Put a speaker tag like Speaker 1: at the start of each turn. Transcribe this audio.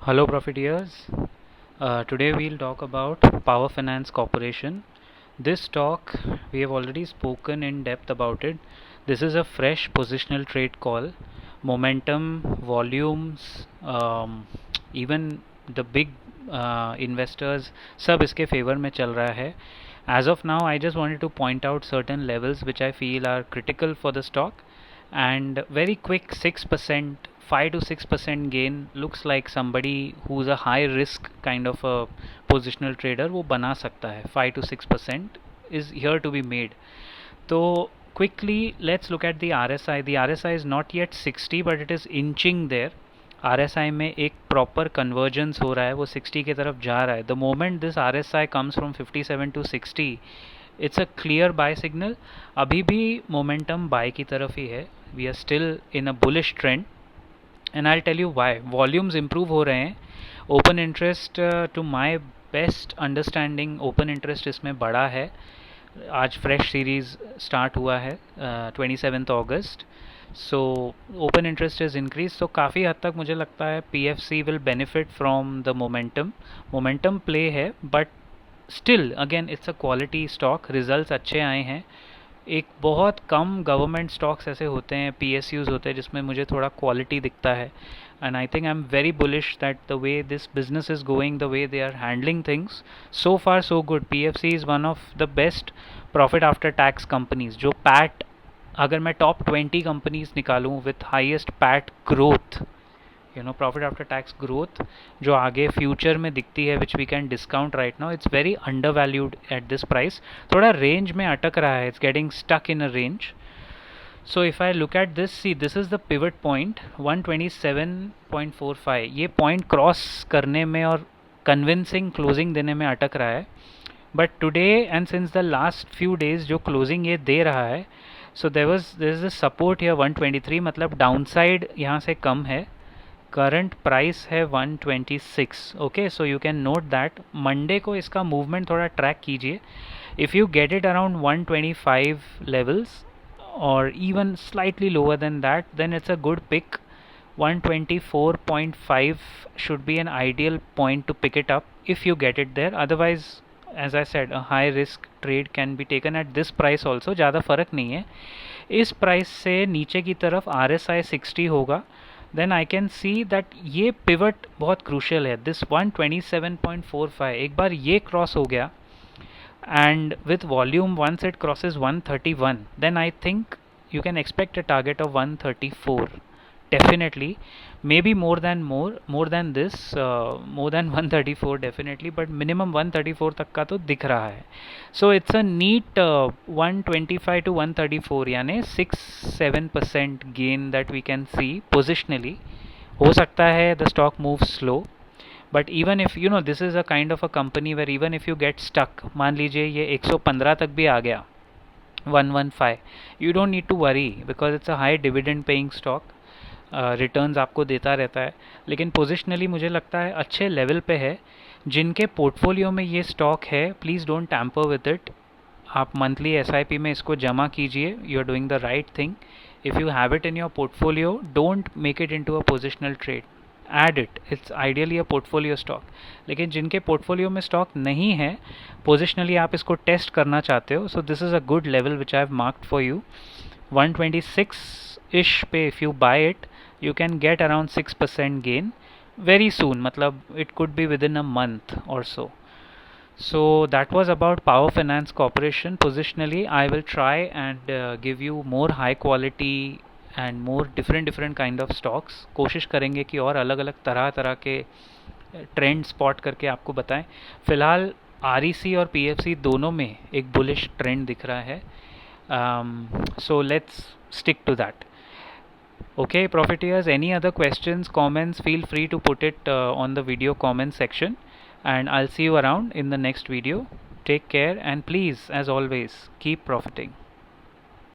Speaker 1: Hello profiteers. Today we'll talk about Power Finance Corporation. This stock we have already spoken in depth about it. This is a fresh positional trade call. Momentum, volumes, even the big investors सब इसके favor में चल रहा है. As of now, I just wanted to point out certain levels which I feel are critical for the stock, and very quick 6%, 5 to 6% gain looks like somebody who's a high risk kind of a positional trader वो बना सकता है. 5 to 6% is here to be made. तो quickly let's look at the RSI. The RSI is not yet 60 but it is inching there. RSI में एक proper convergence हो रहा है, वो 60 की तरफ जा रहा है. The moment this RSI comes from 57 to 60, it's a clear buy signal. अभी भी मोमेंटम बाय की तरफ ही है. We are still in a bullish trend and I tell you why. Volumes improve हो रहे हैं. Open interest to my best understanding open interest इसमें बड़ा है. आज फ्रेश सीरीज स्टार्ट हुआ है 27 अगस्त. So open interest is increase. तो काफ़ी हद तक मुझे लगता है PFC will benefit from the momentum play है. But still again it's a quality stock. Results अच्छे आए हैं. एक बहुत कम गवर्नमेंट स्टॉक्स ऐसे होते हैं, PSUs होते हैं जिसमें मुझे थोड़ा क्वालिटी दिखता है. And I think I'm very bullish that the way this business is going, the way they are handling things, so far so good. PFC is one of the best profit after tax companies. जो PAT, अगर मैं top 20 companies निकालूँ with highest PAT growth, profit after tax growth जो आगे future में दिखती है, which we can discount right now, it's very undervalued at this price. थोड़ा रेंज में अटक रहा है. It's getting stuck in a range. So if I look at this, see this is the pivot point 127.45. ये point cross करने में और convincing closing देने में अटक रहा है. But today and since the last few days जो क्लोजिंग ये दे रहा है, so there is a support here 123. मतलब डाउनसाइड यहाँ से कम है. करंट प्राइस है 126. Okay, so you can note that. Monday को इसका मूवमेंट थोड़ा ट्रैक कीजिए. If you get it around 125 levels or even slightly lower than that, then it's a good pick. 124.5 should be an ideal point to pick it up if you get it there. Otherwise, as I said, a high risk trade can be taken at this price also. ज़्यादा फ़र्क नहीं है. इस price से नीचे की तरफ RSI 60 होगा, then I can see that ये pivot बहुत crucial है. This 127.45 एक बार ये क्रॉस हो गया, and with volume once it crosses 131, then I think you can expect a target of 134 definitely. Maybe more than this, more than 134 definitely, but minimum 134 तक का तो दिख रहा है. So it's a neat 125 to 134, यानी 6-7% gain that we can see positionally. हो सकता है the stock moves slow, but even if this is a kind of a company where even if you get stuck, मान लीजिए ये 115 तक भी आ गया, 115, you don't need to worry because it's a high dividend paying stock. Returns आपको देता रहता है. लेकिन पोजिशनली मुझे लगता है अच्छे लेवल पे है. जिनके पोर्टफोलियो में ये स्टॉक है, please don't tamper with it. आप मंथली SIP में इसको जमा कीजिए. You are doing the right thing. If you have it in your portfolio, don't make it into a positional trade. Add it. It's ideally a portfolio stock. लेकिन जिनके portfolio में stock नहीं है, positionally आप इसको टेस्ट करना चाहते हो, so this is a good level which I have marked for you. 126 ish पे if you buy it, you can get around 6% gain very soon. मतलब it could be within a month और so. So that was about Power Finance Corporation. Positionally, I will try and give you more high quality and more different kind of stocks. कोशिश करेंगे कि और अलग अलग तरह के trend spot करके आपको बताएं. फिलहाल REC और PFC दोनों में एक बुलिश ट्रेंड दिख रहा है. So let's stick to that. Okay, profiteers, any other questions, comments, feel free to put it on the video comment section, and I'll see you around in the next video. Take care, and please, as always, keep profiting.